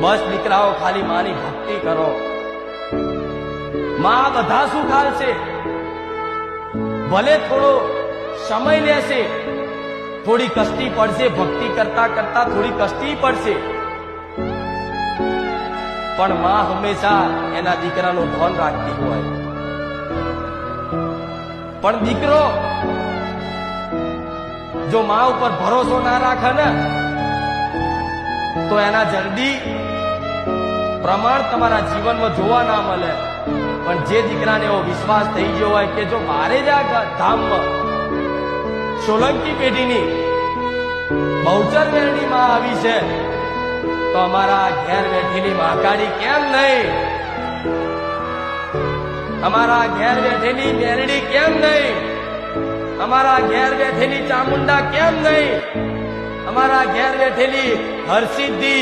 બસ દીકરાઓ ખાલી માની ભક્તિ કરો. માં બધા સુખ આલશે. ભલે થોડો સમય લેશે, થોડી કષ્ટી પડશે, ભક્તિ કરતા કરતા થોડી કષ્ટી પડશે, પણ માં હંમેશા એના દીકરાનું ધ્યાન રાખતી હોય. પણ દીકરો જો માં ઉપર ભરોસો ના રાખે ને તો એના જલ્દી પ્રમાણ તમારા જીવનમાં જોવા ના મળે. પણ જે દીકરાને એવો વિશ્વાસ થઈ ગયો હોય કે જો મારે જ આ ધામમાં સોલંકી પેઢીની બહુચર મેળની માં આવી છે તો અમારા ઘેર બેઠેલી મહાકાળી કેમ નહીં, અમારા ઘેર બેઠેલી મેરડી કેમ નહીં, અમારા ઘેર બેઠેલી ચામુંડા કેમ નહીં, અમારા ઘેર બેઠેલી હરસિદ્ધિ